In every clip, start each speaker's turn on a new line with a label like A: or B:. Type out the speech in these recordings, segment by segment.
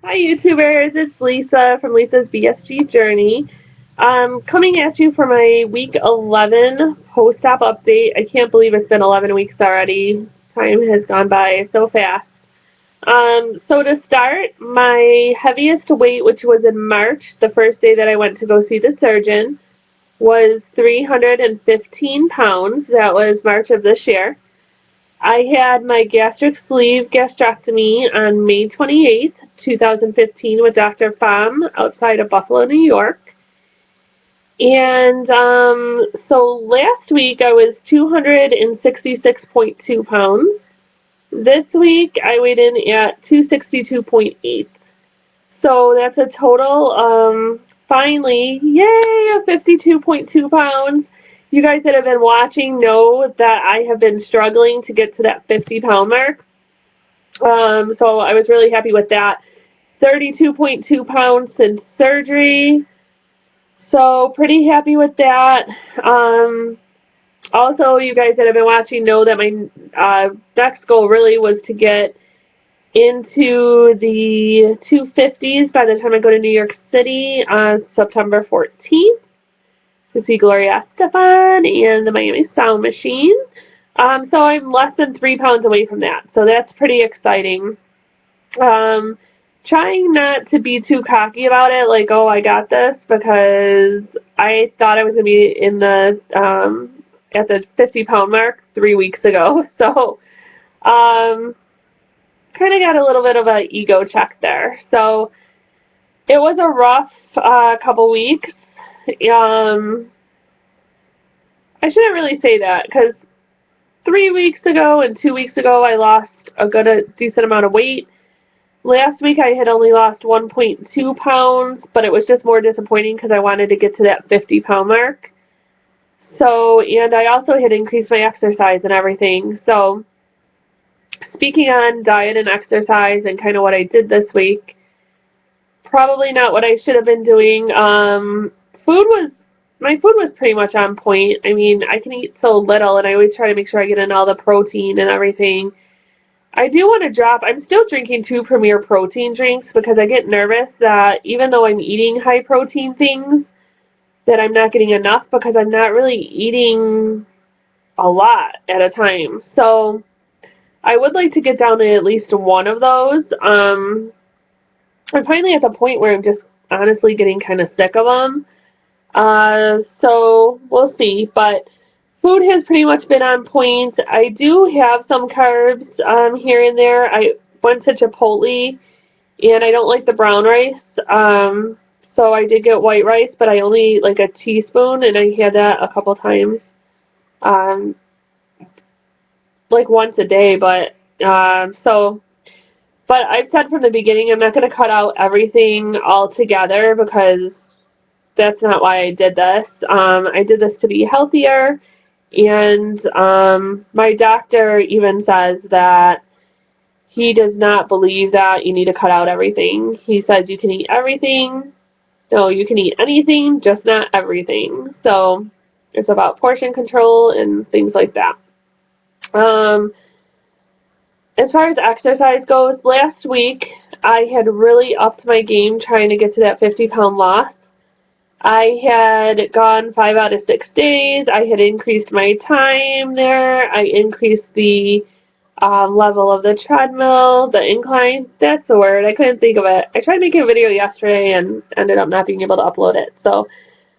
A: Hi YouTubers, it's Lisa from Lisa's BSG Journey. Coming at you for my week 11 post-op update. I can't believe it's been 11 weeks already. Time has gone by so fast. So to start, my heaviest weight, which was in March, the first day that I went to go see the surgeon, was 315 pounds. That was March of this year. I had my gastric sleeve gastrectomy on May 28th, 2015 with Dr. Pham outside of Buffalo, New York. And so last week I was 266.2 pounds. This week I weighed in at 262.8. So that's a total, finally, yay, of 52.2 pounds. You guys that have been watching know that I have been struggling to get to that 50-pound mark. So I was really happy with that. 32.2 pounds since surgery. So pretty happy with that. Also, you guys that have been watching know that my next goal really was to get into the 250s by the time I go to New York City on September 14th to see Gloria Estefan and the Miami Sound Machine. So I'm less than 3 pounds away from that. So that's pretty exciting. Trying not to be too cocky about it, like, oh, I got this, because I thought I was going to be in the, at the 50-pound mark 3 weeks ago. So, kind of got a little bit of an ego check there. So it was a rough couple weeks. I shouldn't really say that because 3 weeks ago and 2 weeks ago I lost a decent amount of weight. Last week I had only lost 1.2 pounds, but it was just more disappointing because I wanted to get to that 50-pound mark. So, and I also had increased my exercise and everything. So, speaking on diet and exercise and kind of what I did this week, probably not what I should have been doing. My food was pretty much on point. I mean, I can eat so little, and I always try to make sure I get in all the protein and everything. I do want to drop. I'm still drinking 2 Premier protein drinks because I get nervous that even though I'm eating high protein things, that I'm not getting enough because I'm not really eating a lot at a time. So I would like to get down to at least one of those. I'm finally at the point where I'm just honestly getting kind of sick of them. So we'll see. But food has pretty much been on point. I do have some carbs here and there. I went to Chipotle, and I don't like the brown rice. So I did get white rice, but I only eat like a teaspoon, and I had that a couple times, um, like once a day. But but I've said from the beginning I'm not going to cut out everything altogether because that's not why I did this. I did this to be healthier, and my doctor even says that he does not believe that you need to cut out everything. He says you can eat everything. No, you can eat anything, just not everything. So it's about portion control and things like that. As far as exercise goes, last week I had really upped my game trying to get to that 50-pound loss. I had gone 5 out of 6 days. I had increased my time there. I increased the level of the treadmill, the incline. That's the word. I couldn't think of it. I tried making a video yesterday and ended up not being able to upload it. So,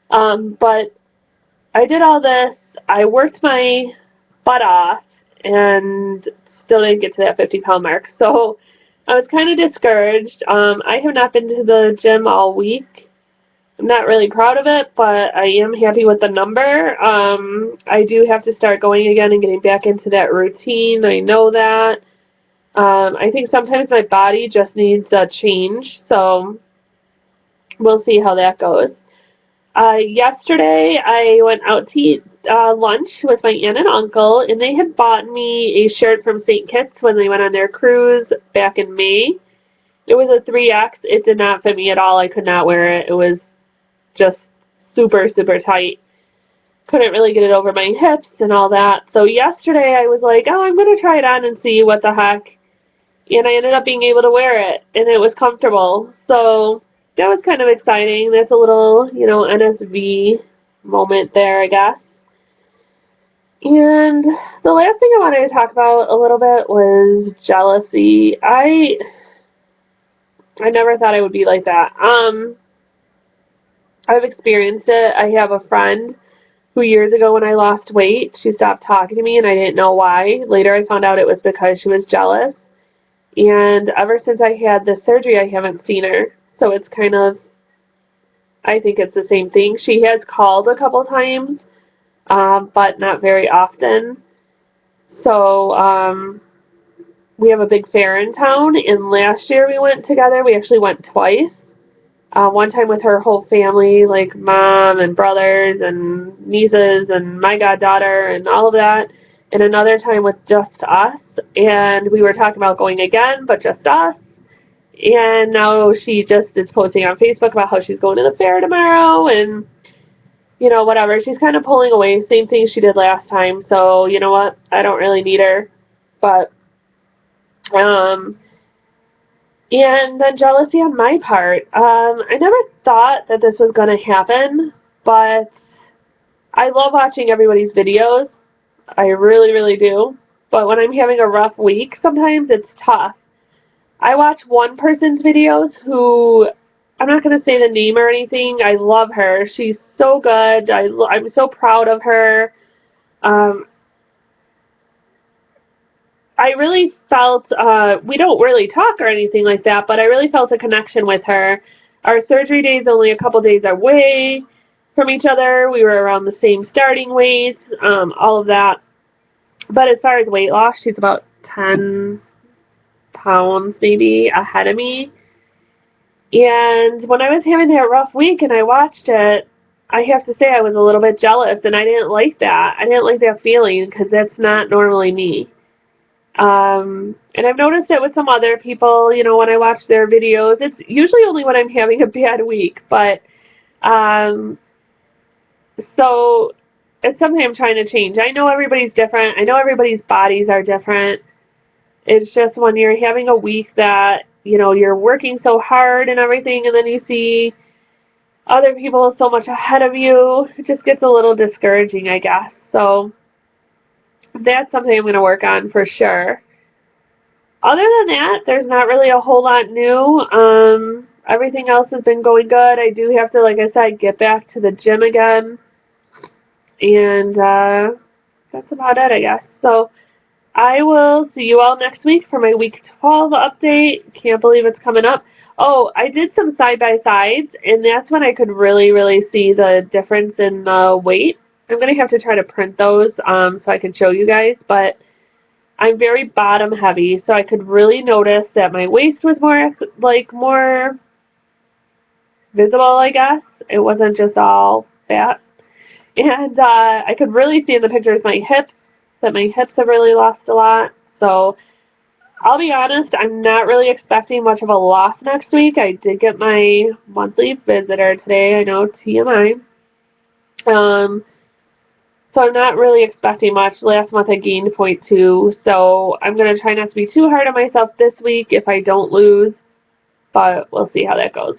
A: but I did all this. I worked my butt off and still didn't get to that 50-pound mark. So I was kind of discouraged. I have not been to the gym all week. I'm not really proud of it, but I am happy with the number. I do have to start going again and getting back into that routine. I know that. I think sometimes my body just needs a change, so we'll see how that goes. Yesterday, I went out to eat lunch with my aunt and uncle, and they had bought me a shirt from St. Kitts when they went on their cruise back in May. It was a 3X. It did not fit me at all. I could not wear it. It was just super, super tight. Couldn't really get it over my hips and all that. So yesterday I was like, oh, I'm going to try it on and see what the heck. and I ended up being able to wear it, and it was comfortable. So that was kind of exciting. That's a little, NSV moment there, I guess. And the last thing I wanted to talk about a little bit was jealousy. I never thought I would be like that. I've experienced it. I have a friend who years ago when I lost weight, she stopped talking to me and I didn't know why. Later I found out it was because she was jealous. And ever since I had this surgery, I haven't seen her. So it's kind of, I think it's the same thing. She has called a couple times, but not very often. So we have a big fair in town, and last year we went together. We actually went twice. One time with her whole family, like mom and brothers and nieces and my goddaughter and all of that. And another time with just us. And we were talking about going again, but just us. And now she just is posting on Facebook about how she's going to the fair tomorrow and, whatever. She's kind of pulling away. Same thing she did last time. So, you know what? I don't really need her. But, and then jealousy on my part. I never thought that this was going to happen, but I love watching everybody's videos. I really, really do. But when I'm having a rough week, sometimes it's tough. I watch one person's videos who, I'm not going to say the name or anything. I love her. She's so good. I'm so proud of her. I really felt, we don't really talk or anything like that, but I really felt a connection with her. Our surgery days only a couple days away from each other. We were around the same starting weights, all of that. But as far as weight loss, she's about 10 pounds maybe ahead of me. And when I was having that rough week and I watched it, I have to say I was a little bit jealous, and I didn't like that. I didn't like that feeling because that's not normally me. And I've noticed it with some other people, when I watch their videos. It's usually only when I'm having a bad week, but so it's something I'm trying to change. I know everybody's different. I know everybody's bodies are different. It's just when you're having a week that, you're working so hard and everything, and then you see other people so much ahead of you, it just gets a little discouraging, I guess. So that's something I'm going to work on for sure. Other than that, there's not really a whole lot new. Everything else has been going good. I do have to, like I said, get back to the gym again. And that's about it, I guess. So I will see you all next week for my week 12 update. Can't believe it's coming up. Oh, I did some side-by-sides, and that's when I could really, really see the difference in the weight. I'm going to have to try to print those so I can show you guys, but I'm very bottom heavy, so I could really notice that my waist was more visible, I guess. It wasn't just all fat. And I could really see in the pictures that my hips have really lost a lot. So I'll be honest, I'm not really expecting much of a loss next week. I did get my monthly visitor today. I know, TMI. So I'm not really expecting much. Last month I gained 0.2, so I'm going to try not to be too hard on myself this week if I don't lose, but we'll see how that goes.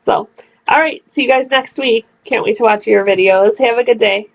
A: So, alright, see you guys next week. Can't wait to watch your videos. Have a good day.